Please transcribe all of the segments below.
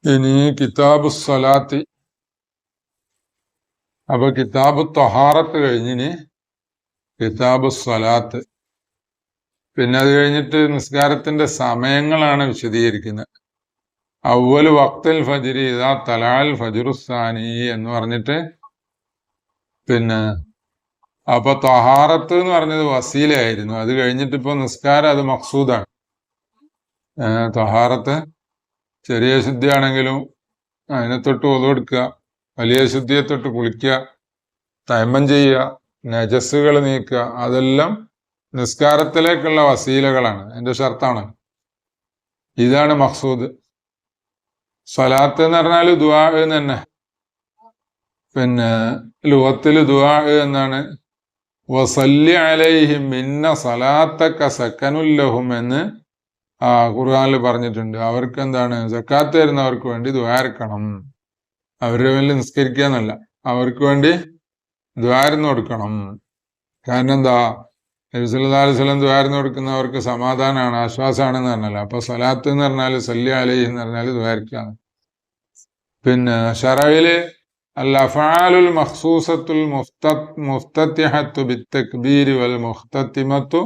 ഇനി കിതാബു സ്വലാത്തി. അപ്പൊ കിതാബു ത്വഹാറത്ത് കഴിഞ്ഞിനി കിതാബു സ്വലാത്ത്. പിന്നെ അത് കഴിഞ്ഞിട്ട് നിസ്കാരത്തിന്റെ സമയങ്ങളാണ് വിശദീകരിക്കുന്നത്. അവ്വൽ വക്തൽ ഫജ്രി ഇദാ തലഅൽ ഫജ്റുസ്സാനി എന്ന് പറഞ്ഞിട്ട് പിന്നെ അപ്പൊ ത്വഹാറത്ത് എന്ന് പറഞ്ഞത് വസീലയായിരുന്നു. അത് കഴിഞ്ഞിട്ട് ഇപ്പൊ നിസ്കാരം അത് മഖ്സൂദാണ്. ത്വഹാറത്ത് ചെറിയ ശുദ്ധിയാണെങ്കിലും അതിനെ തൊട്ട് ഒതുവെടുക്കുക, വലിയ ശുദ്ധിയെ തൊട്ട് കുളിക്കുക, തയമ്മം ചെയ്യുക, നജസ്സുകൾ നീക്കുക, അതെല്ലാം നിസ്കാരത്തിലേക്കുള്ള വസീലകളാണ്, അതിന്റെ ഷർത്താണ്. ഇതാണ് മഖ്സൂദ്. സ്വലാത്ത് എന്ന് പറഞ്ഞാൽ ദുആ എന്ന് തന്നെ. പിന്നെ ലുഗത്തിൽ ദുആ എന്നാണ്. വസല്ലി അലൈഹിം ഇന്ന സലാത്തക സക്കനുൽ ലഹും എന്ന് ഖുർആനിൽ പറഞ്ഞിട്ടുണ്ട്. അവർക്ക് എന്താണ്, സക്കാത്ത് തരുന്നവർക്ക് വേണ്ടി ദ്വാരക്കണം. അവരുടെ മേലിൽ നിസ്കരിക്കുക എന്നല്ല, അവർക്ക് വേണ്ടി ദ്വാരന്ന് കൊടുക്കണം. കാരണം എന്താ, നബി സല്ലല്ലാഹു അലൈഹി വസല്ലം ദ്വാരന്ന് കൊടുക്കുന്നവർക്ക് സമാധാനമാണ്, ആശ്വാസമാണെന്ന് പറഞ്ഞല്ലോ. അപ്പൊ സലാത്ത് എന്ന് പറഞ്ഞാൽ സല്ലി അലൈഹി എന്ന് പറഞ്ഞാൽ ദ്വാരക്കാണ്. പിന്നെ ശറഇല് അൽ അഫ്ആലുൽ മഖ്സൂസത്തുൽ മുഫ്തത്തിഹത്തു ബിത്തക്ബീരി വൽ മുഖ്തത്തിമത്തു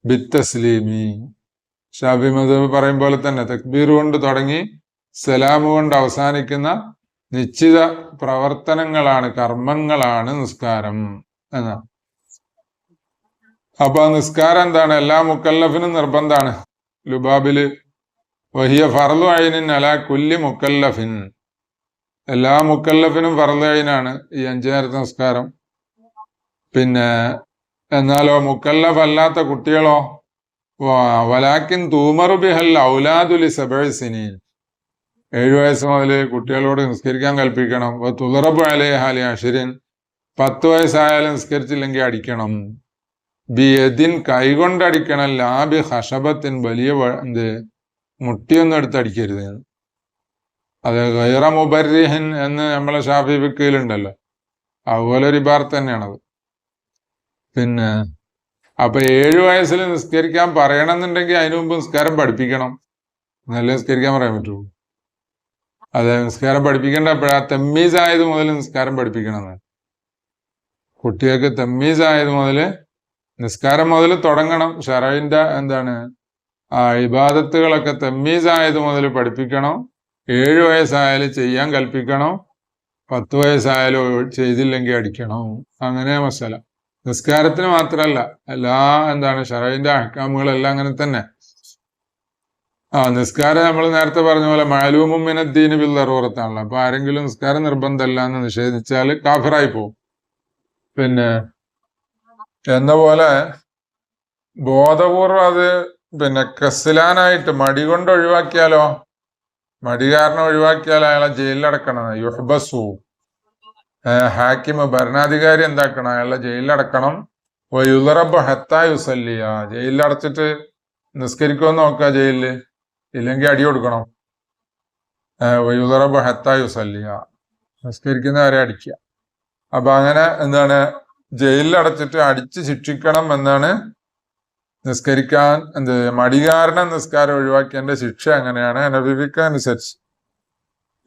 ബിത്തസ്ലീമി. ഷാഫി മദ്ഹബ് പറയും പോലെ തന്നെ തക്ബീർ കൊണ്ട് തുടങ്ങി സലാം കൊണ്ട് അവസാനിക്കുന്ന നിശ്ചിത പ്രവർത്തനങ്ങളാണ്, കർമ്മങ്ങളാണ് നിസ്കാരം എന്നാണ്. അപ്പൊ നിസ്കാരം എന്താണ്, എല്ലാ മുക്കല്ലഫിനും നിർബന്ധമാണ്. ലുബാബില് വഹിയ ഫർളു ഐനിൻ അലാ കുല്ലി മുക്കല്ലഫിൻ, എല്ലാ മുക്കല്ലഫിനും ഫർളു ഐനാണ് ഈ 5 നേരത്തെ നിസ്കാരം. പിന്നെ എന്നാലോ മുക്കല്ലഫ് അല്ലാത്ത കുട്ടികളോ വലാക്കിൻ തൂമറു ബിഹൽ ഔലാദുലി 7 സിനീൻ, 7 വയസ്സ് മുതൽ കുട്ടികളോട് നിസ്കരിക്കാൻ കൽപ്പിക്കണം. തുളറബ് അലൈഹാലി അഷിരിൻ, 10 വയസ്സായാലും നിസ്കരിച്ചില്ലെങ്കിൽ അടിക്കണം. ബിയദിൻ, കൈകൊണ്ട് അടിക്കണം. ലാബി ഹഷബത്തിൻ, വലിയ മുട്ടിയൊന്നും എടുത്ത് അടിക്കരുത്. അത് ഗൈറ മുബർരിഹിൻ എന്ന് നമ്മളെ ഷാഫി ഫിഖിലുണ്ടല്ലോ, അതുപോലെ ഒരു ഇബാറത്ത് തന്നെയാണത്. പിന്നെ അപ്പൊ 7 വയസ്സിൽ നിസ്കരിക്കാൻ പറയണമെന്നുണ്ടെങ്കിൽ അതിനു മുമ്പ് നിസ്കാരം പഠിപ്പിക്കണം, നല്ല നിസ്കരിക്കാൻ പറയാൻ പറ്റുള്ളൂ. അതെ, നിസ്കാരം പഠിപ്പിക്കേണ്ട എപ്പോഴാ, തമ്മീസ് ആയത് മുതൽ നിസ്കാരം പഠിപ്പിക്കണമെന്ന്. കുട്ടികൾക്ക് തമ്മീസ് ആയത് മുതൽ നിസ്കാരം മുതൽ തുടങ്ങണം. ഷറഇന്റെ എന്താണ് ഇബാദത്തുകളൊക്കെ തമ്മീസ് ആയത് മുതൽ പഠിപ്പിക്കണം. 7 വയസ്സായാലും ചെയ്യാൻ കൽപ്പിക്കണം, 10 വയസ്സായാലും ചെയ്തില്ലെങ്കിൽ അടിക്കണം. അങ്ങനെ മസല. നിസ്കാരത്തിന് മാത്രമല്ല, എല്ലാ എന്താണ് ഷറഇന്റെ അഹ്കാമുകളെല്ലാം അങ്ങനെ തന്നെ. നിസ്കാരം നമ്മൾ നേരത്തെ പറഞ്ഞ പോലെ മഅലൂമും മിനദ്ദീനി ബിൽ ദറൂറത്താണല്ലോ. അപ്പൊ ആരെങ്കിലും നിസ്കാരം നിർബന്ധമല്ല എന്ന് നിഷേധിച്ചാൽ കാഫിറായി പോകും. പിന്നെ എന്ന പോലെ ബോധപൂർവം അത് പിന്നെ കസ്ലാനായിട്ട് മടി കൊണ്ട് ഒഴിവാക്കിയാലോ, മടി കാരണം ഒഴിവാക്കിയാൽ അയാളെ ജയിലിലടക്കണം. യുഹ്ബസു, ഹാക്കിമ് ഭരണാധികാരി എന്താക്കണം, അയാളെ ജയിലിലടക്കണം. യുളറബ് ഹത്താ യുസല്ലിയ, ജയിലിലടച്ചിട്ട് നിസ്കരിക്കുമെന്ന് നോക്കുക ജയിലില്, ഇല്ലെങ്കിൽ അടി കൊടുക്കണം. യുളറബ് ഹത്താ യുസല്ലിയ, നിസ്കരിക്കുന്നവരെ അടിക്കുക. അപ്പൊ അങ്ങനെ എന്താണ്, ജയിലിലടച്ചിട്ട് അടിച്ച് ശിക്ഷിക്കണം എന്നാണ് നിസ്കരിക്കാൻ മടി കാരണം നിസ്കാരം ഒഴിവാക്കിയതിന്റെ ശിക്ഷ അങ്ങനെയാണ് നബിക്ക് അനുസരിച്ച്.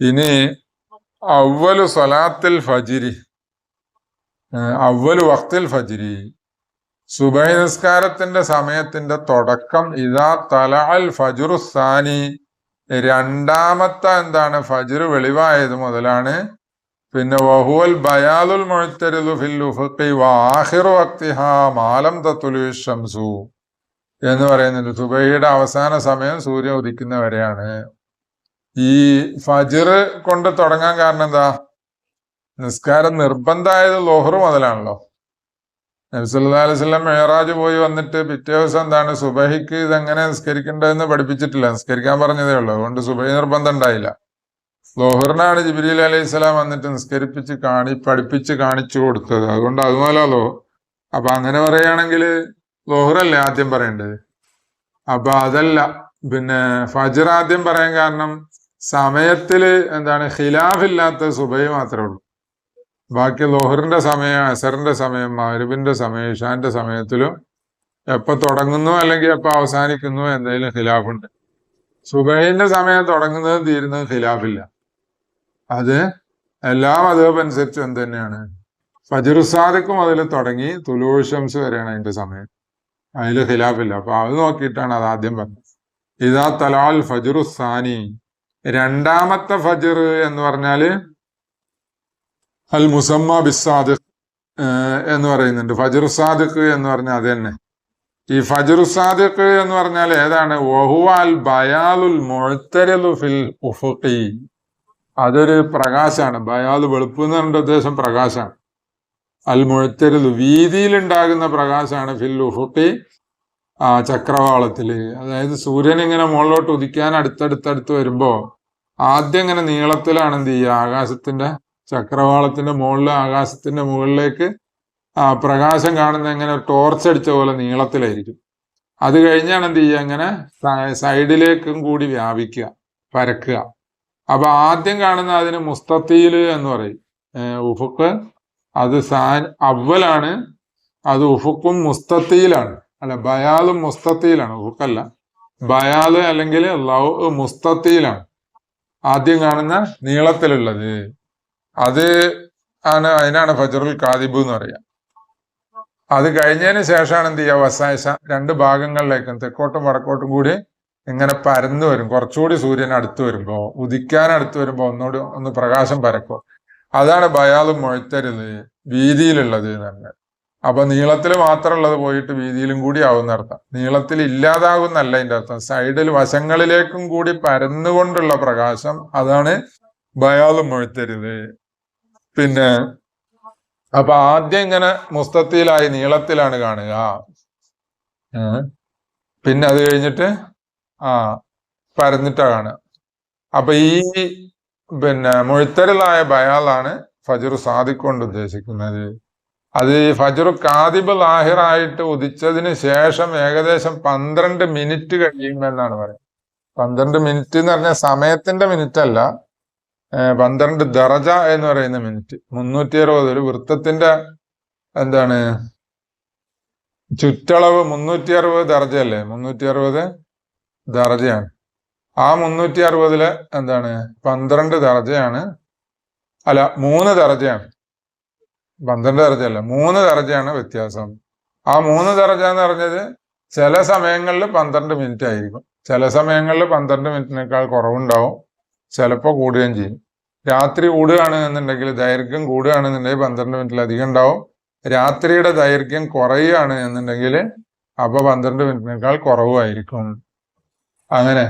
ഇനി അവ്വലു സ്വലാത്തിൽ ഫജ്രി, അവ്വലു വഖ്തിൽ ഫജ്രി, സുബഹി നിസ്കാരത്തിന്റെ സമയത്തിന്റെ തുടക്കം. ഇദാ തലഅൽ ഫജ്റുസ്സാനി, രണ്ടാമത്തെ എന്താണ് ഫജ്ർ വെളിവായത് മുതലാണ്. പിന്നെ വഹുവൽ ബയാലുൽ മുഅ്തരിദു ഫിൽ ഉഫഖി വആഖിറു വഖ്തിഹാ മാ ലം തത്ലുഇ ശംസു എന്ന് പറയുന്നുണ്ട്. സുബഹിയുടെ അവസാന സമയം സൂര്യൻ ഉദിക്കുന്നവരെയാണ്. ഈ ഫജ്ർ കൊണ്ട് തുടങ്ങാൻ കാരണം എന്താ, നിസ്കാരം നിർബന്ധമായത് ലോഹർ മുതലാണല്ലോ. നബി സല്ലല്ലാഹു അലൈഹി വസല്ലം മെഹറാജ് പോയി വന്നിട്ട് പിറ്റേ ദിവസം എന്താണ് സുബഹിക്ക് ഇതെങ്ങനെ നിസ്കരിക്കേണ്ടതെന്ന് പഠിപ്പിച്ചിട്ടില്ല, നിസ്കരിക്കാൻ പറഞ്ഞതേ ഉള്ളൂ. അതുകൊണ്ട് സുബഹി നിർബന്ധം ഉണ്ടായില്ല. ലോഹറിനാണ് ജിബ്രീൽ അലൈഹിസ്സലാം വന്നിട്ട് പഠിപ്പിച്ച് കാണിച്ചു കൊടുത്തത്. അതുകൊണ്ട് അതുപോലല്ലോ. അപ്പൊ അങ്ങനെ പറയുകയാണെങ്കിൽ ലോഹറല്ലേ ആദ്യം പറയേണ്ടത്. അപ്പൊ അതല്ല, പിന്നെ ഫജ്ർ ആദ്യം പറയാൻ കാരണം സമയത്തില് എന്താണ് ഖിലാഫില്ലാത്ത സുബഹി മാത്രമേ ഉള്ളൂ. ബാക്കി ലോഹറിന്റെ സമയം, അസറിന്റെ സമയം, മഗ്രിബിന്റെ സമയം, ഇശാന്റെ സമയത്തിലും എപ്പോ തുടങ്ങുന്നു അല്ലെങ്കിൽ എപ്പോ അവസാനിക്കുന്നു എന്തെങ്കിലും ഖിലാഫുണ്ട്. സുബഹിന്റെ സമയം തുടങ്ങുന്നതും തീരുന്നതും ഖിലാഫില്ല. അത് എല്ലാ മദ്ഹബ് അനുസരിച്ചും എന്ത് തന്നെയാണ്. ഫജ്റു സാദിഖും അതിൽ തുടങ്ങി തുലൂഉ ശംസ് വരെയാണ് അതിന്റെ സമയം. അതിൽ ഖിലാഫില്ല. അപ്പൊ അത് നോക്കിയിട്ടാണ് അത് ആദ്യം പറഞ്ഞത്. ഇദാ തലഅൽ ഫജ്റു സാനി, രണ്ടാമത്തെ ഫജ്ർ എന്ന് പറഞ്ഞാല് അൽ മുസമ്മ ബിസ്സാദിഖ് എന്ന് പറയുന്നുണ്ട്. ഫജ്റു സാദിഖ് എന്ന് പറഞ്ഞാൽ അത് തന്നെ. ഈ ഫജ്റു സാദിഖ് എന്ന് പറഞ്ഞാൽ ഏതാണ്? വഹുവ അൽ ബയാലുൽ മുഅ്തരിദു ഫിൽ ഉഫുഖി, അതൊരു പ്രകാശമാണ്. ബയാല് വെളുപ്പ് എന്ന് പറഞ്ഞ ഉദ്ദേശം പ്രകാശമാണ്. അൽ മുഅ്തരിദു വീതിയിലുണ്ടാകുന്ന പ്രകാശമാണ്. ഫിൽ ഉഫുഖി, ചക്രവാളത്തില്. അതായത് സൂര്യൻ ഇങ്ങനെ മുകളിലോട്ട് ഉദിക്കാൻ അടുത്തടുത്തടുത്ത് വരുമ്പോ ആദ്യം ഇങ്ങനെ നീളത്തിലാണ് എന്ത് ചെയ്യുക, ആകാശത്തിന്റെ ചക്രവാളത്തിന്റെ മുകളിൽ, ആകാശത്തിന്റെ മുകളിലേക്ക് പ്രകാശം കാണുന്ന എങ്ങനെ ടോർച്ച് അടിച്ച പോലെ നീളത്തിലായിരിക്കും. അത് കഴിഞ്ഞാണ് എന്ത് ചെയ്യുക, ഇങ്ങനെ സൈഡിലേക്കും കൂടി വ്യാപിക്കുക, പരക്കുക. അപ്പൊ ആദ്യം കാണുന്ന അതിന് മുസ്തത്തീല് എന്ന് പറയും. ഉഫുക്ക് അത് അവലാണ്. അത് ഉഫുക്കും മുസ്തത്തീലാണ്. അല്ല, ബയാലും മുസ്തത്തീലാണ്. ഉഫുക്കല്ല, ബയാല് അല്ലെങ്കിൽ മുസ്തത്തീലാണ് ആദ്യം കാണുന്ന നീളത്തിലുള്ളത്. അത് അതിനാണ് ഫജ്റുൽ കാദിബ് എന്ന് പറയാം. അത് കഴിഞ്ഞതിന് ശേഷമാണ് എന്ത് ചെയ്യുക, വസായസ രണ്ട് ഭാഗങ്ങളിലേക്കും തെക്കോട്ടും വടക്കോട്ടും കൂടി ഇങ്ങനെ പരന്നു വരും. കുറച്ചുകൂടി സൂര്യൻ അടുത്ത് വരുമ്പോ, ഉദിക്കാൻ അടുത്ത് വരുമ്പോ ഒന്ന് പ്രകാശം പരക്കും. അതാണ് ബയാലും മുഅ്തരിദ്, വീതിയിലുള്ളത് എന്ന് പറഞ്ഞാൽ. അപ്പൊ നീളത്തിൽ മാത്രമുള്ളത് പോയിട്ട് വീതിയിലും കൂടി ആവുന്ന അർത്ഥം. നീളത്തിൽ ഇല്ലാതാകുന്നല്ല അതിന്റെ അർത്ഥം. സൈഡിൽ വശങ്ങളിലേക്കും കൂടി പരന്നുകൊണ്ടുള്ള പ്രകാശം, അതാണ് ബയാലും മുഅ്തരിദ്. പിന്നെ അപ്പൊ ആദ്യം ഇങ്ങനെ മുസ്തത്തിലായി നീളത്തിലാണ് കാണുക. പിന്നെ അത് കഴിഞ്ഞിട്ട് പരന്നിട്ടാ കാണുക. അപ്പൊ ഈ മുഅ്തരിദായ ബയാലാണ് ഫജ്റു സാദിഖ് കൊണ്ട് ഉദ്ദേശിക്കുന്നത്. അത് ഈ ഫജ്റു കാദിബ് ലാഹിറായിട്ട് ഉദിച്ചതിന് ശേഷം ഏകദേശം 12 മിനിറ്റ് കഴിയുമെന്നാണ് പറയുന്നത്. 12 മിനിറ്റ് എന്ന് പറഞ്ഞാൽ സമയത്തിന്റെ മിനിറ്റ് അല്ല, 12 ദറജ എന്ന് പറയുന്ന മിനിറ്റ്. 360, ഒരു വൃത്തത്തിന്റെ എന്താണ് ചുറ്റളവ് 360 ദർജയല്ലേ? 360 ദർജയാണ്. ആ 360 എന്താണ് 12 ദർജയാണ്. അല്ല, 3 ദർജയാണ്. 12 ദർജയല്ല, 3 ദർജയാണ് വ്യത്യാസം. ആ 3 ദർജ എന്ന് പറഞ്ഞത് ചില സമയങ്ങളിൽ 12 മിനിറ്റ് ആയിരിക്കും, ചില സമയങ്ങളിൽ 12 മിനിറ്റിനേക്കാൾ കുറവുണ്ടാവും, ചിലപ്പോൾ കൂടുകയും ചെയ്യും. രാത്രി കൂടുകയാണ് എന്നുണ്ടെങ്കിൽ, ദൈർഘ്യം കൂടുകയാണെന്നുണ്ടെങ്കിൽ 12 മിനിറ്റിലധികം ഉണ്ടാവും. രാത്രിയുടെ ദൈർഘ്യം കുറയുകയാണ് എന്നുണ്ടെങ്കിൽ അപ്പൊ 12 മിനിറ്റിനേക്കാൾ കുറവായിരിക്കും. അങ്ങനെ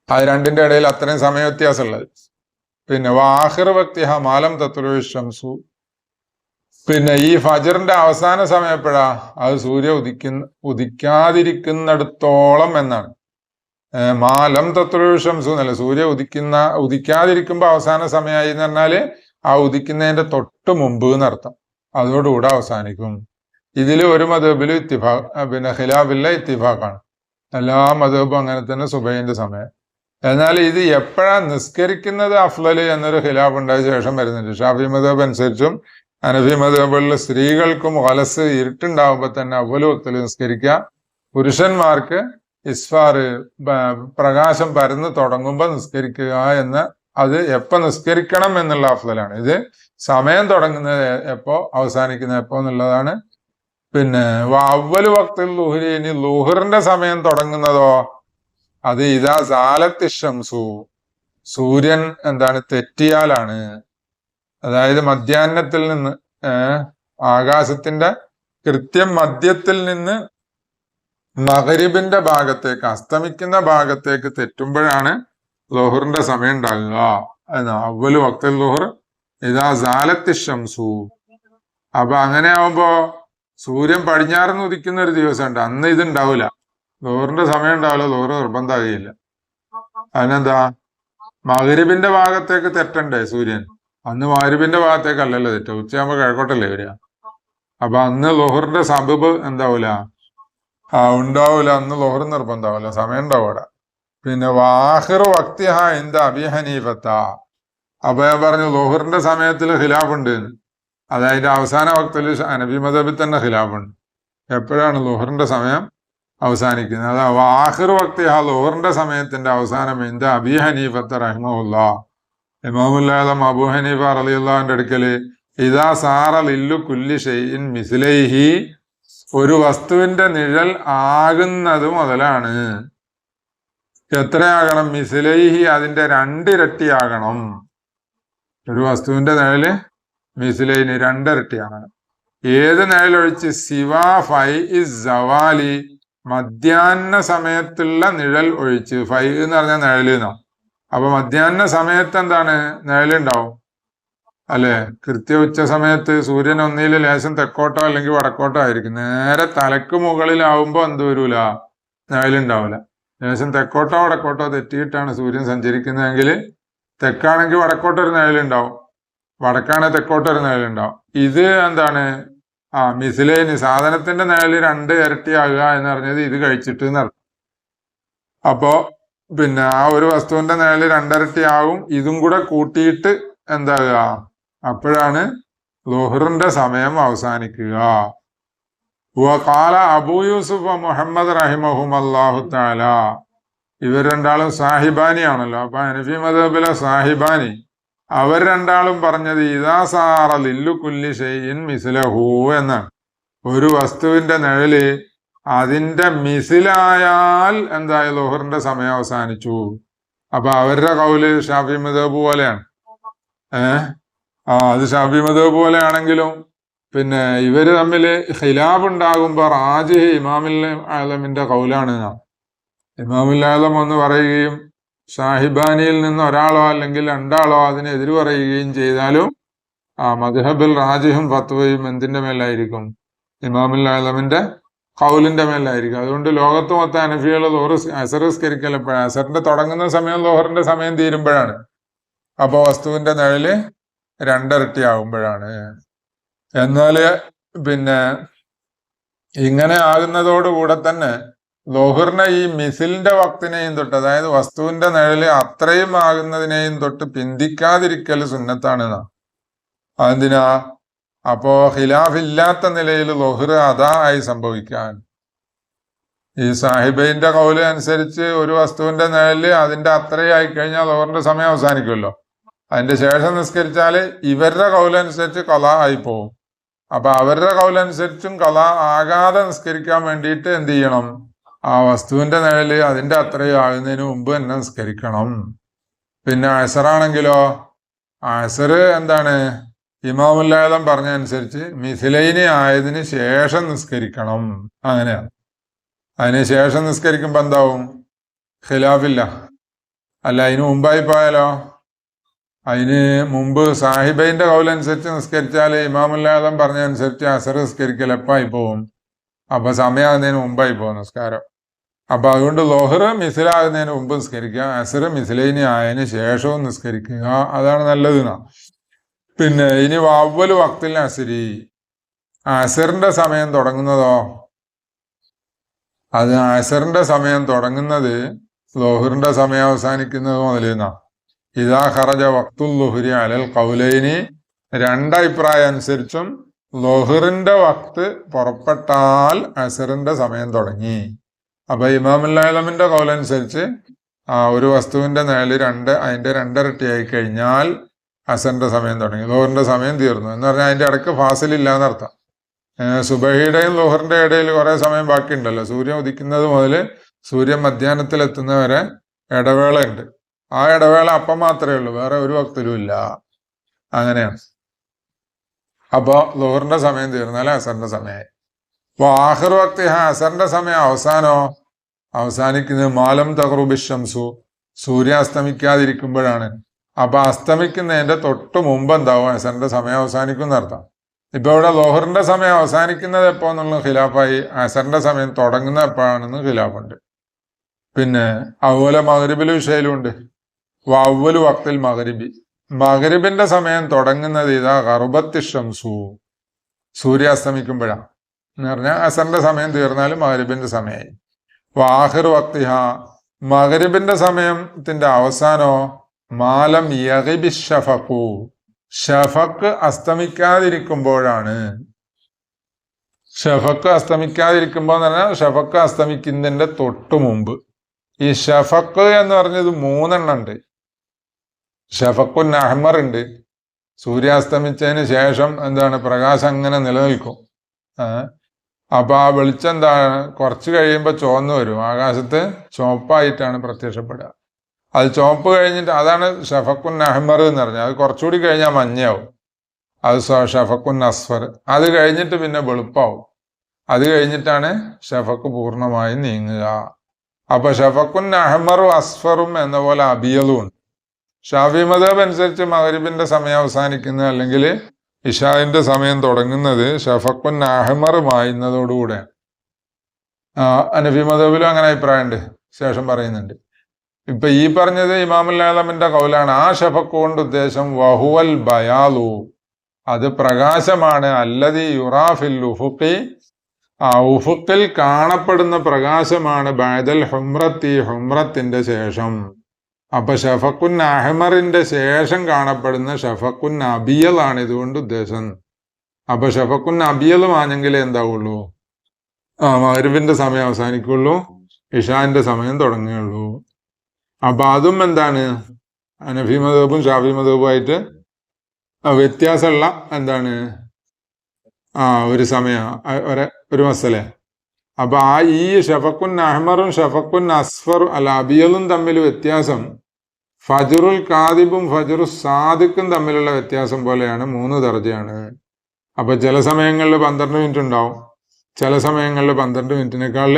അത് രണ്ടിന്റെ ഇടയിൽ അത്രയും സമയ വ്യത്യാസം ഉള്ളത്. പിന്നെ വാഹിർ വക്തിഹ മാലം തത്ലുഉ ശംസു, പിന്നെ ഈ ഫജറിന്റെ അവസാന സമയം എപ്പോഴാ? അത് സൂര്യ ഉദിക്കാതിരിക്കുന്നിടത്തോളം എന്നാണ്. മാലം തത്ലുഉ ശംസു എന്നല്ല, സൂര്യ ഉദിക്കാതിരിക്കുമ്പോ അവസാന സമയമായി എന്ന് പറഞ്ഞാല് ആ ഉദിക്കുന്നതിന്റെ തൊട്ട് മുമ്പ് എന്നർത്ഥം. അതോടുകൂടെ അവസാനിക്കും. ഇതിൽ ഒരു മദ്ഹബിൽ പിന്നെ ഖിലാഫില്ല, ഇത്തിഫാഖാണ്. എല്ലാ മദ്ഹബും അങ്ങനെ തന്നെ സുബഹിന്റെ സമയം. എന്നാൽ ഇത് എപ്പോഴാ നിസ്കരിക്കുന്നത് അഫ്ളല് എന്നൊരു ഖിലാഫ് ഉണ്ടായ ശേഷം വരുന്നുണ്ട്. ഷാഫി മദ്ഹബ് അനുസരിച്ചും ഹനഫി മദ്ഹബുകളിൽ സ്ത്രീകൾക്കും വലസ് ഇരുട്ടുണ്ടാവുമ്പോ തന്നെ അവ്വൽ വക്തിൽ നിസ്കരിക്കുക. പുരുഷന്മാർക്ക് ഇസ്ഫാർ പ്രകാശം പരന്ന് തുടങ്ങുമ്പോ നിസ്കരിക്കുക എന്ന്, അത് എപ്പോ നിസ്കരിക്കണം എന്നുള്ള അഫ്ളലാണ്. ഇത് സമയം തുടങ്ങുന്നത് എപ്പോ, അവസാനിക്കുന്നത് എപ്പോ എന്നുള്ളതാണ്. പിന്നെ അവ്വൽ വക്തിൽ ലുഹ്രി, ഇനി ലുഹറിന്റെ സമയം തുടങ്ങുന്നതോ അത് ഇദാ സാലത്തി ശംസു, സൂര്യൻ എന്താണ് തെറ്റിയാലാണ്. അതായത് മധ്യാഹ്നത്തിൽ നിന്ന്, ആകാശത്തിന്റെ കൃത്യം മധ്യത്തിൽ നിന്ന് മഗ്രിബിന്റെ ഭാഗത്തേക്ക്, അസ്തമിക്കുന്ന ഭാഗത്തേക്ക് തെറ്റുമ്പോഴാണ് ലുഹറിന്റെ സമയം ഉണ്ടാകുക. അവ്വലു വക്തിൽ ലുഹർ ഇദാ സാലത്തി ശംസു. അപ്പൊ അങ്ങനെ ആവുമ്പോ സൂര്യൻ പടിഞ്ഞാറുന്ന് ഉദിക്കുന്ന ഒരു ദിവസമുണ്ട്, അന്ന് ഇതുണ്ടാവില്ല, ലുഹറിന്റെ സമയം ഉണ്ടാവില്ല, ലുഹർ നിർബന്ധമാകില്ല. അതിനെന്താ, മഗ്രിബിന്റെ ഭാഗത്തേക്ക് തെറ്റണ്ടേ സൂര്യൻ? അന്ന് മഗ്രിബിന്റെ ഭാഗത്തേക്കല്ലല്ലോ തെറ്റ, ഉച്ചയാകുമ്പോ കിഴക്കോട്ടല്ലേ വരിക. അപ്പൊ അന്ന് ലുഹറിന്റെ സബബ് എന്താവൂല, ഉണ്ടാവൂല, അന്ന് ലുഹർ നിർബന്ധമാവില്ല, സമയം ഉണ്ടാവും അവിടെ. പിന്നെ വാഹിർ വക്തിഹ ഇന്ദ അബി ഹനീഫത്ത, അപ്പൊ ഞാൻ പറഞ്ഞു ലുഹറിന്റെ സമയത്തിൽ ഖിലാഫുണ്ട്. അതായത് അവസാന വക്തിൽ ഹനഫി മദ്ഹബിൽ തന്നെ ഖിലാഫുണ്ട്. എപ്പോഴാണ് ലുഹറിന്റെ സമയം? അവസാനിക്കുന്നത്. അത് ആഖിർ വക്തി ളുഹറിന്റെ സമയത്തിന്റെ അവസാനം ഇന്ത അബി ഹനീഫത്ത് റഹിമഹുല്ലാ, ഇമാമുൽ ആദം അബൂ ഹനീഫ റളിയല്ലാഹുവിന്റെ അടുക്കല് ഇദാ സാറ ലില്ലു കുല്ലി ഷൈഇൻ മിസ്ലൈഹി, ഒരു വസ്തുവിന്റെ നിഴൽ ആകുന്നത് മുതലാണ്. എത്രയാകണം? മിസ്ലൈഹി, അതിന്റെ രണ്ടിരട്ടിയാകണം. ഒരു വസ്തുവിന്റെ നിഴല് മിസ്ലൈന് രണ്ടിരട്ടിയാകണം. ഏത് നിഴലൊഴിച്ച്? സിവാ ഫൈ സവാലി, മധ്യാഹ്ന സമയത്തുള്ള നിഴൽ ഒഴിച്ച്. ഫൈ എന്ന് പറഞ്ഞാൽ നിഴല് എന്നാ. അപ്പൊ മധ്യാഹ്ന സമയത്ത് എന്താണ്? നിഴലുണ്ടാവും അല്ലെ? കൃത്യ ഉച്ച സമയത്ത് സൂര്യൻ ഒന്നിൽ ലേശം തെക്കോട്ടോ അല്ലെങ്കിൽ വടക്കോട്ടോ ആയിരിക്കും. നേരെ തലക്ക് മുകളിലാവുമ്പോ എന്ത് വരൂല? നിഴലുണ്ടാവില്ല. ലേശം തെക്കോട്ടോ വടക്കോട്ടോ തെറ്റിയിട്ടാണ് സൂര്യൻ സഞ്ചരിക്കുന്നതെങ്കിൽ തെക്കാണെങ്കിൽ വടക്കോട്ടോ ഒരു നിഴലുണ്ടാവും, വടക്കാണെങ്കിൽ തെക്കോട്ടോ ഒരു നിഴലുണ്ടാവും. ഇത് എന്താണ്? മിസ്ലൈന്, സാധനത്തിന്റെ നിഴല് രണ്ട് ഇരട്ടിയാകുക എന്ന് പറഞ്ഞത് ഇത് കഴിച്ചിട്ട് എന്നർത്ഥം. അപ്പോ പിന്നെ ആ ഒരു വസ്തുവിന്റെ നിഴല് രണ്ടിരട്ടിയാകും. ഇതും കൂടെ കൂട്ടിയിട്ട് എന്താകുക? അപ്പോഴാണ് ളുഹറിന്റെ സമയം അവസാനിക്കുക. ഖാല അബൂ യൂസുഫ് മുഹമ്മദ് റഹിമഹുമല്ലാഹു തആല, ഇവർ രണ്ടാളും സാഹിബാനിയാണല്ലോ. അപ്പൊ ഹനഫി മദ്ഹബിലെ സാഹിബാനി അവർ രണ്ടാളും പറഞ്ഞത് ഇദാ സാറ ലില്ലു കുല്ലി ഷൈഇൻ മിസ്ലഹു എന്നാണ്. ഒരു വസ്തുവിന്റെ നിഴല് അതിന്റെ മിസിലായാൽ എന്തായി? ളുഹറിന്റെ സമയം അവസാനിച്ചു. അപ്പൊ അവരുടെ കൗല് ഷാഫി മദ്ഹബ് പോലെയാണ്. അത് ഷാഫി മദ്ഹബ് പോലെയാണെങ്കിലും പിന്നെ ഇവര് തമ്മില് ഖിലാഫ് ഉണ്ടാകുമ്പോ റാജിഹ് ഇമാമുൽ ആലമിന്റെ കൗലാണ്. ഇമാമുൽ ആലം ഒന്ന് പറയുകയും സാഹിബാനിയിൽ നിന്ന് ഒരാളോ അല്ലെങ്കിൽ രണ്ടാളോ അതിനെതിര് പറയുകയും ചെയ്താലും മദ്ഹബിൽ റാജിഹും ഫത്വയും എന്തിന്റെ മേലായിരിക്കും? ഇമാമുൽ ആലമിന്റെ കൗലിന്റെ മേലായിരിക്കും. അതുകൊണ്ട് ലോകത്ത് മൊത്തം ഹനഫികൾ അസർ നിസ്കരിക്കൽ എപ്പോഴാണ്? അസറിന്റെ തുടങ്ങുന്ന സമയം ളുഹറിന്റെ സമയം തീരുമ്പോഴാണ്. അപ്പൊ വസ്തുവിന്റെ നിഴല് രണ്ടിരട്ടിയാകുമ്പോഴാണ്. എന്നാല് പിന്നെ ഇങ്ങനെ ആകുന്നതോടുകൂടെ തന്നെ ളുഹറിനെ ഈ മിസിലിന്റെ വക്തിനെയും തൊട്ട്, അതായത് വസ്തുവിന്റെ നിഴല് അത്രയും ആകുന്നതിനെയും തൊട്ട് പിന്തിക്കാതിരിക്കൽ സുന്നത്താണ്. അതെന്തിനാ? അപ്പോ ഖിലാഫ് ഇല്ലാത്ത നിലയിൽ ളുഹർ അതാ ആയി സംഭവിക്കാൻ. ഈ സാഹിബൈന്റെ കൗല് അനുസരിച്ച് ഒരു വസ്തുവിന്റെ നിഴല് അതിന്റെ അത്രയായി കഴിഞ്ഞാൽ ളുഹറിന്റെ സമയം അവസാനിക്കുമല്ലോ. അതിന്റെ ശേഷം നിസ്കരിച്ചാല് ഇവരുടെ കൗലനുസരിച്ച് ഖളാ ആയി പോവും. അപ്പൊ അവരുടെ കൗലനുസരിച്ചും ഖളാ ആകാതെ നിസ്കരിക്കാൻ വേണ്ടിയിട്ട് എന്ത് ചെയ്യണം? ആ വസ്തുവിന്റെ നിഴല് അതിന്റെ അത്രയും ആകുന്നതിന് മുമ്പ് തന്നെ നിസ്കരിക്കണം. പിന്നെ അസറാണെങ്കിലോ, അസർ എന്താണ്? ഇമാമുൽ ആലം പറഞ്ഞ അനുസരിച്ച് മിസ്ലൈനി ആയതിന് ശേഷം നിസ്കരിക്കണം. അങ്ങനെയാണ്. അതിന് ശേഷം നിസ്കരിക്കുമ്പോ എന്താവും? ഖിലാഫില്ല. അല്ല അതിന് മുമ്പായി പോയാലോ? അതിന് മുമ്പ് സാഹിബൈന്റെ കൗലനുസരിച്ച് നിസ്കരിച്ചാൽ ഇമാമുൽ ആലം പറഞ്ഞ അനുസരിച്ച് അസർ നിസ്കരിക്കൽ എപ്പായി പോവും? അപ്പൊ സമയമാകുന്നതിന് മുമ്പായി പോകും നിസ്കാരം. അപ്പൊ അതുകൊണ്ട് ളുഹർ മിസിലാകുന്നതിന് മുമ്പ് നിസ്കരിക്കുക, അസർ മിസ്ലൈനി ആയതിനു ശേഷവും നിസ്കരിക്കുക. അതാണ് നല്ലതിനാ. പിന്നെ ഇനി അവ്വൽ വക്തിൽ അസരി, അസറിന്റെ സമയം തുടങ്ങുന്നതോ? അത് അസറിന്റെ സമയം തുടങ്ങുന്നത് ളുഹറിന്റെ സമയം അവസാനിക്കുന്നത് മുതലെന്നാ. ഇദാ ഖറജ വക്തുൽ ളുഹ്രി അലൽ ഖൗലൈനി, രണ്ടഭിപ്രായം അനുസരിച്ചും ളുഹറിന്റെ വക്ത് പുറപ്പെട്ടാൽ അസറിന്റെ സമയം തുടങ്ങി. അപ്പൊ ഇമാമുൽ ആലമിന്റെ കൗലനുസരിച്ച് ഒരു വസ്തുവിന്റെ നിഴല് അതിന്റെ രണ്ടിരട്ടിയായി കഴിഞ്ഞാൽ അസറിന്റെ സമയം തുടങ്ങി, ളുഹറിന്റെ സമയം തീർന്നു എന്ന് പറഞ്ഞാൽ അതിന്റെ ഇടയ്ക്ക് ഫാസിലില്ല എന്നർത്ഥം. സുബഹിയുടെയും ളുഹറിന്റെ ഇടയിൽ കുറെ സമയം ബാക്കിയുണ്ടല്ലോ. സൂര്യൻ ഉദിക്കുന്നത് മുതൽ സൂര്യൻ മധ്യാഹ്നത്തിലെത്തുന്നവരെ ഇടവേള ഉണ്ട്. ആ ഇടവേള അപ്പം മാത്രമേ ഉള്ളൂ, വേറെ ഒരു വക്തിലും ഇല്ല. അങ്ങനെയാണ്. അപ്പൊ ളുഹറിന്റെ സമയം തീർന്നാലേ അസറിന്റെ സമയമായി. അപ്പൊ ആഖിർ വക്തി അസറിന്റെ സമയം അവസാനിക്കുന്നത് മാലം തഖ്റുബി ശംസു, സൂര്യ അസ്തമിക്കാതിരിക്കുമ്പോഴാണ്. അപ്പൊ അസ്തമിക്കുന്നതിന്റെ തൊട്ട് മുമ്പ് എന്താവും? അസറിന്റെ സമയം അവസാനിക്കും എന്നർത്ഥം. ഇപ്പൊ ഇവിടെ ളുഹറിന്റെ സമയം അവസാനിക്കുന്നത് എപ്പോ എന്നുള്ള ഖിലാഫായി, അസറിന്റെ സമയം തുടങ്ങുന്നത് എപ്പോഴാണെന്ന് ഖിലാഫുണ്ട്. പിന്നെ അതുപോലെ മഗ്രിബിൽ വിഷയലുണ്ട്. അവ്വലു വക്തിൽ മഗ്രിബി, മഗ്രിബിന്റെ സമയം തുടങ്ങുന്നത് ഇതാ ഖർബത്തി ശംസു, സൂര്യാസ്തമിക്കുമ്പോഴാണ് എന്ന് പറഞ്ഞാൽ അസറിന്റെ സമയം തീർന്നാലും മഗ്രിബിന്റെ സമയമായി. ആഖിർ വക്തിഹ, മഗ്രിബിന്റെ സമയത്തിന്റെ അവസാനോ മാലം യഗ്ബി ഷഫഖു, ഷഫഖ് അസ്തമിക്കാതിരിക്കുമ്പോഴാണ്. ഷഫക്ക് അസ്തമിക്കാതിരിക്കുമ്പോൾ എന്ന് പറഞ്ഞാൽ ഷഫക്ക് അസ്തമിക്കുന്നതിന്റെ തൊട്ടു മുമ്പ്. ഈ ഷഫക്ക് എന്ന് പറഞ്ഞത് 3 എണ്ണം ഉണ്ട്. ഷഫക്കുൻ അഹ്മർ ഉണ്ട്, സൂര്യാസ്തമിച്ചതിന് ശേഷം എന്താണ് പ്രകാശം അങ്ങനെ നിലനിൽക്കും. അപ്പൊ ആ വെളിച്ചം എന്താണ് കുറച്ച് കഴിയുമ്പോൾ ചുവന്ന് വരും, ആകാശത്ത് ചുവപ്പായിട്ടാണ് പ്രത്യക്ഷപ്പെടുക. അത് ചുവപ്പ് കഴിഞ്ഞിട്ട് അതാണ് ഷഫക്കുൻ അഹ്മർ എന്ന് പറഞ്ഞാൽ. അത് കുറച്ചുകൂടി കഴിഞ്ഞാൽ മഞ്ഞയാവും, അത് ഷഫക്കുൻ അസ്ഫർ. അത് കഴിഞ്ഞിട്ട് പിന്നെ വെളുപ്പാവും, അത് കഴിഞ്ഞിട്ടാണ് ഷഫക്ക് പൂർണ്ണമായി നീങ്ങുക. അപ്പൊ ഷഫക്കുൻ അഹ്മറും അസ്ഫറും എന്ന പോലെ അബിയലും ഉണ്ട്. ഷാഫി മദ്ഹബ് അനുസരിച്ച് മഗ്രിബിന്റെ സമയം അവസാനിക്കുന്നത് അല്ലെങ്കിൽ ഇഷാഇന്റെ സമയം തുടങ്ങുന്നത് ഷഫക്കുൻ അഹ്മർ മായുന്നതോടുകൂടെ. ഹനഫി മദ്ഹബിലും അങ്ങനെ അഭിപ്രായമുണ്ട്, ശേഷം പറയുന്നുണ്ട്. ഇപ്പൊ ഈ പറഞ്ഞത് ഇമാമുൽ ആലമിന്റെ കൗലാണ്. ആ ഷഫക്ക് കൊണ്ട് ഉദ്ദേശം വഹുവൽ ബയാലു, അത് പ്രകാശമാണ്. അല്ലദി യുറാഫിൽ ഉഫുഖി, ആ ഉഫുക്കിൽ കാണപ്പെടുന്ന പ്രകാശമാണ്. ബഅദൽ ഹുംറത്തി, ഹുംറത്തിന്റെ ശേഷം. അപ്പൊ ഷഫക്കുൻ അഹ്മറിന്റെ ശേഷം കാണപ്പെടുന്ന ഷഫക്കുൻ അബിയലാണ് ഇതുകൊണ്ട് ഉദ്ദേശം. അപ്പൊ ഷഫക്കുൻ അബിയൽ മാഞ്ഞെങ്കിലേ എന്താവുള്ളൂ, മഗ്രിബിന്റെ സമയം അവസാനിക്കുള്ളൂ, ഇഷാന്റെ സമയം തുടങ്ങുകയുള്ളൂ. അപ്പൊ അതും എന്താണ് ഹനഫി മദ്ഹബും ഷാഫി മദ്ഹബുമായിട്ട് വ്യത്യാസമുള്ള എന്താണ് ഒരു സമയം, ഒരു മസല. അപ്പൊ ഈ ഷഫക്കുൻ അഹ്മറും ഷഫക്കുൻ അസ്ഫറും അല്ല അബിയലും തമ്മിൽ വ്യത്യാസം ഫജ്റുൽ കാദിബും ഫജ്റുൽ സാദിഖും തമ്മിലുള്ള വ്യത്യാസം പോലെയാണ്. 3 ദർജയാണ്. അപ്പൊ ചില സമയങ്ങളിൽ 12 മിനിറ്റ് ഉണ്ടാവും, ചില സമയങ്ങളിൽ 12 മിനിറ്റിനേക്കാൾ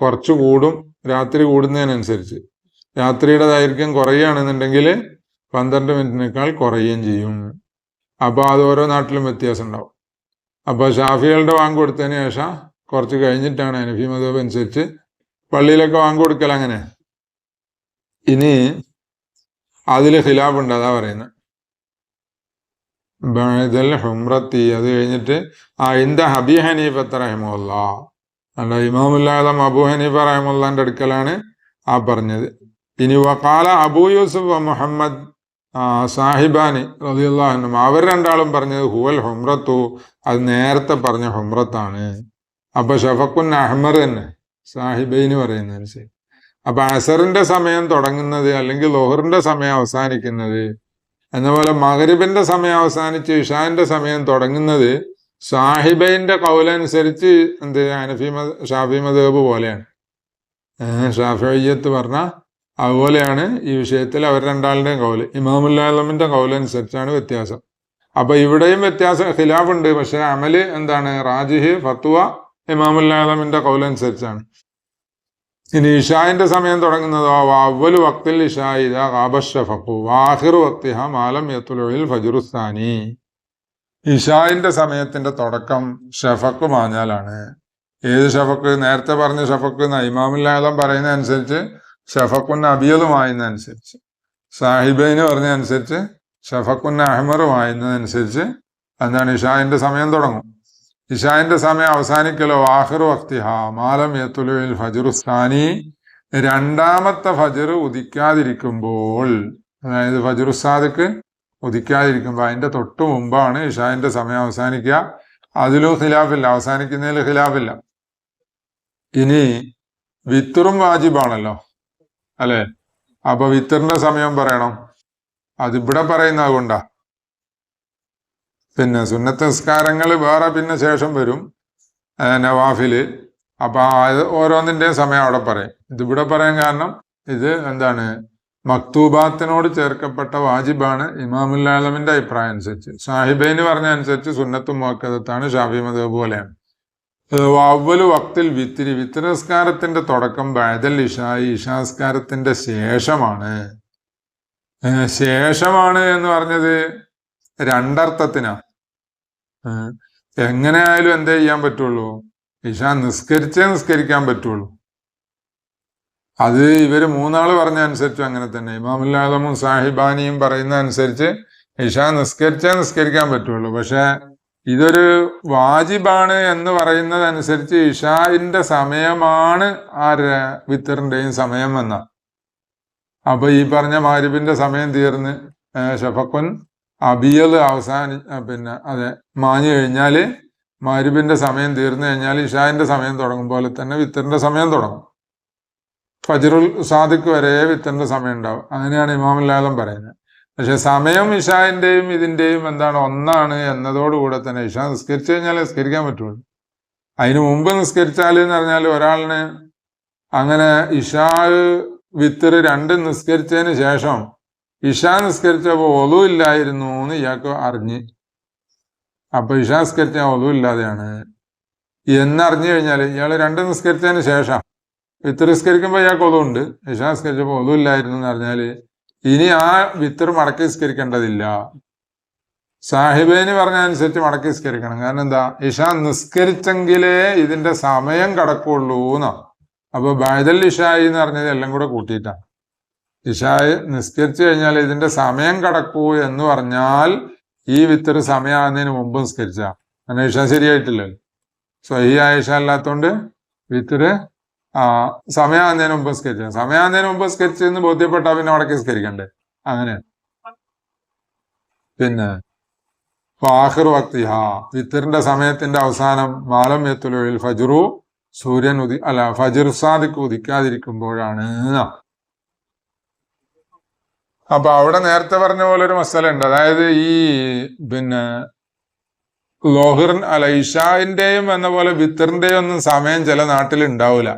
കുറച്ച് കൂടും. രാത്രി കൂടുന്നതിനനുസരിച്ച് രാത്രിയുടെ ദൈർഘ്യം കുറയുകയാണെന്നുണ്ടെങ്കിൽ 12 മിനിറ്റിനേക്കാൾ കുറയുകയും ചെയ്യും. അപ്പൊ അത് ഓരോ നാട്ടിലും വ്യത്യാസം ഉണ്ടാവും. അപ്പൊ ഷാഫികളുടെ വാങ്ങ് കൊടുത്തതിന് ശേഷം കുറച്ച് കഴിഞ്ഞിട്ടാണ് ഹനഫി മദ്ഹബ് അനുസരിച്ച് പള്ളിയിലൊക്കെ വാങ്ങ് കൊടുക്കൽ അങ്ങനെ. ഇനി അതിൽ ഖിലാഫ് ഉണ്ട്, അതാ പറയുന്നത് ബഅദൽ ഹുംറത്തി. അത് കഴിഞ്ഞിട്ട് ഇന്ദ അബീ ഹനീഫത്ത് റഹിമഹുല്ലാഹ്, അല്ല ഇമാമുൽ ആലം അബൂ ഹനീഫ റഹിമഹുല്ലാന്റെ അടുക്കലാണ് ആ പറഞ്ഞത്. ഇനി വഖാല അബൂ യൂസുഫ് മുഹമ്മദ് സാഹിബാനി റളിയല്ലാഹു അൻഹു, അവർ രണ്ടാളും പറഞ്ഞത് ഹുവൽ ഹുംറത്തു, അത് നേരത്തെ പറഞ്ഞ ഹുംറത്താണ്. അപ്പൊ ഷഫക്കുൻ അഹ്മർ തന്നെ സാഹിബൈന് പറയുന്നതനുസരിച്ച്. അപ്പൊ അസറിന്റെ സമയം തുടങ്ങുന്നത് അല്ലെങ്കിൽ ലോഹറിന്റെ സമയം അവസാനിക്കുന്നത്, എന്നപോലെ മഗ്രിബിന്റെ സമയം അവസാനിച്ച് ഇഷാന്റെ സമയം തുടങ്ങുന്നത് സാഹിബൈന്റെ കൗലനുസരിച്ച് ഷാഫി മദ്ഹബ് പോലെയാണ്. ഷാഫിയ്യത്ത് പറഞ്ഞ അതുപോലെയാണ് ഈ വിഷയത്തിൽ അവർ രണ്ടാളുടെയും കൗല്. ഇമാമുൽ ആലമിന്റെ കൗലനുസരിച്ചാണ് വ്യത്യാസം. അപ്പൊ ഇവിടെയും വ്യത്യാസം ഖിലാഫ് ഉണ്ട്. പക്ഷെ അമല് എന്താണ് റാജിഹ് ഫത്വ ഇമാമുൽ ആലമിന്റെ കൗലനുസരിച്ചാണ്. ഇനി ഇഷാന്റെ സമയം തുടങ്ങുന്നതോ അവ്വലു വഖ്തിൽ ഇശാഇ ഇദാ ഗാബ ശഫഖു വആഖിറു വഖ്തിഹാ മാ ലം യത്ലുഇൽ ഫജ്റു സാനി. ഇഷാന്റെ സമയത്തിന്റെ തുടക്കം ഷഫഖ് മാഞ്ഞാലാണ്. ഏത് ഷഫഖ്? നേരത്തെ പറഞ്ഞ ഷഫഖ് ഇമാമുൽ ആലം പറയുന്ന അനുസരിച്ച് ഷഫഖുൻ അബിയലുമായുന്നതനുസരിച്ച്, സാഹിബൈന് പറഞ്ഞതനുസരിച്ച് ഷഫഖുൻ അഹ്മറുമായുന്നതനുസരിച്ച് എന്താണ് ഇഷാന്റെ സമയം തുടങ്ങും. ഇഷാന്റെ സമയം അവസാനിക്കലോ ആഖിറു വഖ്തിഹാ മാ ലം യത്ലുഇൽ ഫജ്റു സാനി, രണ്ടാമത്തെ ഫജ്ർ ഉദിക്കാതിരിക്കുമ്പോൾ, അതായത് ഫജ്റു സാദിഖ് ഉദിക്കാതിരിക്കുമ്പോൾ അതിന്റെ തൊട്ട് മുമ്പാണ് ഇഷാന്റെ സമയം അവസാനിക്കുക. അതിലും ഖിലാഫില്ല, അവസാനിക്കുന്നതിൽ ഖിലാഫില്ല. ഇനി വിത്തറും വാജിബാണല്ലോ അല്ലെ? അപ്പൊ വിത്തറിന്റെ സമയം പറയണം, അതിവിടെ പറയുന്ന അതുകൊണ്ടാ. പിന്നെ സുന്നത്ത് നിസ്കാരങ്ങൾ വേറെ പിന്നെ ശേഷം വരും, നവാഫില്. അപ്പൊ അത് ഓരോന്നിന്റെയും സമയം അവിടെ പറയും. ഇതിവിടെ പറയാൻ കാരണം ഇത് എന്താണ് മക്തൂബാത്തിനോട് ചേർക്കപ്പെട്ട വാജിബാണ് ഇമാമുൽ ആലമിന്റെ അഭിപ്രായം അനുസരിച്ച്. സാഹിബൈന് പറഞ്ഞ അനുസരിച്ച് സുന്നത്തും മുഅക്കദത്താണ്, ഷാഫി മദ്ഹബ് പോലെയാണ്. അവ്വലു വഖ്തിൽ വിത്രി, വിത്ർ നിസ്കാരത്തിന്റെ തുടക്കം ബഅദൽ ഇശാഇ, ഇശാസ്കാരത്തിന്റെ ശേഷമാണ്. ശേഷമാണ് എന്ന് പറഞ്ഞത് രണ്ടർത്ഥത്തിനാ. എങ്ങനെ ആയാലും എന്തേ ചെയ്യാൻ പറ്റുള്ളൂ? ഇശാ നിസ്കരിക്കാൻ പറ്റുള്ളൂ. അത് ഇവര് 3 പറഞ്ഞ അനുസരിച്ചും അങ്ങനെ തന്നെ. ഇമാമുൽ ആലമും സാഹിബാനിയും പറയുന്ന അനുസരിച്ച് ഇശാ നിസ്കരിക്കാൻ പറ്റുള്ളൂ. പക്ഷെ ഇതൊരു വാജിബാണ് എന്ന് പറയുന്നത് അനുസരിച്ച് ഇഷാന്റെ സമയമാണ് വിത്തറിന്റെയും സമയം എന്ന. അപ്പൊ ഈ പറഞ്ഞ മഗ്രിബിന്റെ സമയം തീർന്ന് ഷഫഖുൻ അബിയൽ മാഞ്ഞു കഴിഞ്ഞാല് മഗ്‌രിബിന്റെ സമയം തീർന്നു കഴിഞ്ഞാൽ ഇഷാന്റെ സമയം തുടങ്ങും പോലെ തന്നെ വിത്തറിന്റെ സമയം തുടങ്ങും. ഫജ്റുൽ സാദിഖ് വരെ വിത്തറിന്റെ സമയം ഉണ്ടാവും. അങ്ങനെയാണ് ഇമാമുൽ പറയുന്നത്. പക്ഷെ സമയം ഇഷാന്റെയും ഇതിന്റെയും എന്താണ് ഒന്നാണ് എന്നതോടുകൂടെ തന്നെ ഇഷ നിസ്കരിച്ചു കഴിഞ്ഞാൽ നിസ്കരിക്കാൻ പറ്റുള്ളൂ. അതിനു മുമ്പ് നിസ്കരിച്ചാൽ എന്ന് പറഞ്ഞാൽ ഒരാളിന് അങ്ങനെ ഇഷാ വിത്തർ രണ്ടും നിസ്കരിച്ചതിന് ശേഷം ഇഷാ നിസ്കരിച്ചപ്പോൾ ഒളു ഇല്ലായിരുന്നു എന്ന് ഇയാൾക്ക് അറിഞ്ഞ്, അപ്പൊ ഇഷാ നിസ്കരിച്ച ഒളു ഇല്ലാതെയാണ് എന്നറിഞ്ഞു കഴിഞ്ഞാൽ ഇയാൾ രണ്ടും നിസ്കരിച്ചതിന് ശേഷം വിത്തർ നിസ്കരിക്കുമ്പോൾ ഇയാൾക്ക് ഒളുണ്ട്, ഇഷാ നിസ്കരിച്ചപ്പോൾ ഒളു ഇല്ലായിരുന്നു എന്ന് പറഞ്ഞാൽ ഇനി ആ വിത്തർ മടക്കി നിസ്കരിക്കേണ്ടതില്ല. സാഹിബേന് പറഞ്ഞ അനുസരിച്ച് മടക്കി നിസ്കരിക്കണം. കാരണം എന്താ, ഇഷാ നിസ്കരിച്ചെങ്കിലേ ഇതിന്റെ സമയം കടക്കുള്ളൂ എന്നാ. അപ്പൊ ബഅദൽ ഇഷായി എന്ന് പറഞ്ഞത് എല്ലാം കൂടെ കൂട്ടിയിട്ടാണ്. ഇഷായി നിസ്കരിച്ചു കഴിഞ്ഞാൽ ഇതിന്റെ സമയം കടക്കൂ എന്ന് പറഞ്ഞാൽ ഈ വിത്തർ സമയമാകുന്നതിന് മുമ്പ് നിസ്കരിച്ച അങ്ങനെ ഇഷ ശരിയായിട്ടില്ലല്ലോ. സ്വഹിയായ ഇഷ അല്ലാത്തോണ്ട് വിത്തർ സമയമാകുന്നതിന് മുമ്പ് നിസ്കരിച്ച, സമയമാകുന്നതിന് മുമ്പ് നിസ്കരിച്ചെന്ന് ബോധ്യപ്പെട്ടാ പിന്നെ മടക്കി നിസ്കരിക്കണ്ടേ. അങ്ങനെയാണ്. പിന്നെ ഫാഹിർ വക്തിഹ, വിത്തറിന്റെ സമയത്തിന്റെ അവസാനം മാലം യത്തുലുൽ ഫജ്റു, സൂര്യൻ ഫജ്ർ സാദിഖ് ഉദിക്കാതിരിക്കുമ്പോഴാണ്. അപ്പൊ അവിടെ നേരത്തെ പറഞ്ഞ പോലെ ഒരു മസല ഉണ്ട്. അതായത് ഈ പിന്നെ ലോഹിർ ഇഷാന്റെയും എന്ന പോലെ വിത്തറിന്റെയും ഒന്നും സമയം ചില നാട്ടിൽ ഉണ്ടാവില്ല.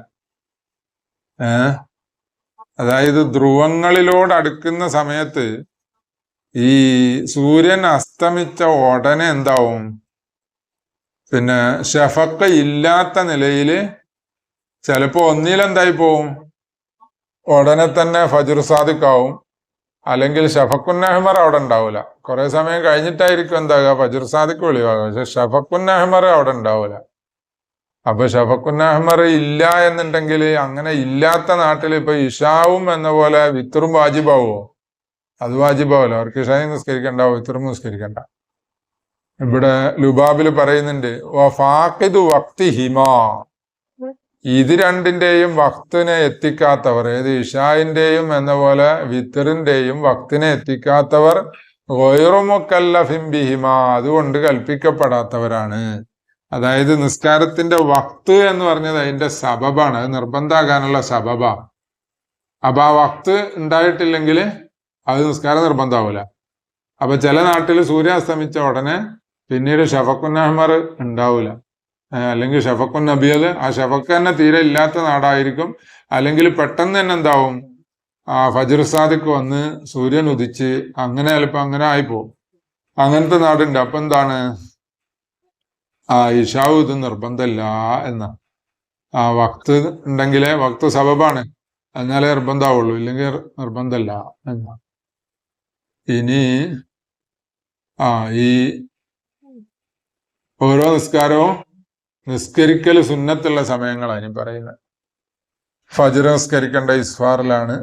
അതായത് ധ്രുവങ്ങളിലോട് അടുക്കുന്ന സമയത്ത് ഈ സൂര്യൻ അസ്തമിച്ച ഉടനെ എന്താവും, പിന്നെ ഷഫക്ക ഇല്ലാത്ത നിലയില് ചിലപ്പോ ഒന്നിലെന്തായി പോവും, ഉടനെ തന്നെ ഫജ്ർ സാദിഖാവും, അല്ലെങ്കിൽ ഷഫക്കുൻ അഹ്മർ അവിടെ ഉണ്ടാവില്ല. കുറെ സമയം കഴിഞ്ഞിട്ടായിരിക്കും എന്താകുക ഫജ്ർ സാദിഖ് വെളിവാകുക. പക്ഷെ ഷഫക്കുൻ അഹ്മർ അവിടെ ഉണ്ടാവില്ല. അപ്പൊ ഷഫക്കുൻ അഹ്മർ ഇല്ല എന്നുണ്ടെങ്കിൽ അങ്ങനെ ഇല്ലാത്ത നാട്ടിൽ ഇപ്പൊ ഇഷാവും എന്ന പോലെ വിത്തറും വാജിബാവോ? അത് വാജിബാവല്ലോ. അവർക്ക് ഇഷായും നിസ്കരിക്കണ്ട, വിത്തറും നിസ്കരിക്കണ്ട. ഇവിടെ ലുബാബിൽ പറയുന്നുണ്ട് ഇത് രണ്ടിന്റെയും വക്തിനെ എത്തിക്കാത്തവർ, ഏത് ഇഷായിന്റെയും എന്ന പോലെ വിത്തറിന്റെയും വക്തിനെ എത്തിക്കാത്തവർ ഗൈറു മുക്കല്ലഫിൻ ബിഹിമാ, അതുകൊണ്ട് കൽപ്പിക്കപ്പെടാത്തവരാണ്. അതായത് നിസ്കാരത്തിന്റെ വക്ത് എന്ന് പറഞ്ഞത് അതിന്റെ സബബാണ്, അത് നിർബന്ധാകാനുള്ള സബബാ. അപ്പൊ ആ വക്ത് ഉണ്ടായിട്ടില്ലെങ്കിൽ അത് നിസ്കാരം നിർബന്ധാവൂല. അപ്പൊ ചില നാട്ടിൽ സൂര്യ അസ്തമിച്ച ഉടനെ പിന്നീട് ഷഫക്കുൻ അഹ്മർ ഉണ്ടാവൂല, അല്ലെങ്കിൽ ഷഫക്കുൻ നബിയൽ, ആ ഷഫക്ക് തന്നെ തീരെ ഇല്ലാത്ത നാടായിരിക്കും. അല്ലെങ്കിൽ പെട്ടെന്ന് തന്നെ എന്താവും, ഫജ്ർ സാദിഖ് വന്ന് സൂര്യൻ ഉദിച്ച് അങ്ങനെ ചിലപ്പോ അങ്ങനെ ആയിപ്പോവും. അങ്ങനത്തെ നാടുണ്ട്. അപ്പൊ എന്താണ്, ഇഷാവ് ഇത് നിർബന്ധമില്ല എന്ന വക്ത് ഉണ്ടെങ്കിലേ, വക്ത് സബബാണ്, എന്നാലേ നിർബന്ധാവുള്ളൂ, ഇല്ലെങ്കിൽ നിർബന്ധമല്ല എന്ന. ഇനി ഈ ഓരോ നിസ്കാരവും നിസ്കരിക്കൽ സുന്നത്തുള്ള സമയങ്ങളാണ് ഇനി പറയുന്നത്. ഫജ്ർ നിസ്കരിക്കേണ്ട ഇസ്ഫാറിലാണ്,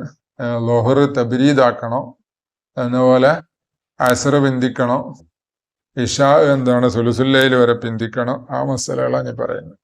ലോഹർ തബ്രീദാക്കണോ, എന്നപോലെ അസ്ർ പിന്തിക്കണോ, ഇഷ എന്താണ് സുലുസുല്ലയിൽ വരെ പിന്തിക്കണം. ആ മസലകളാണ് ഞാൻ പറയുന്നത്.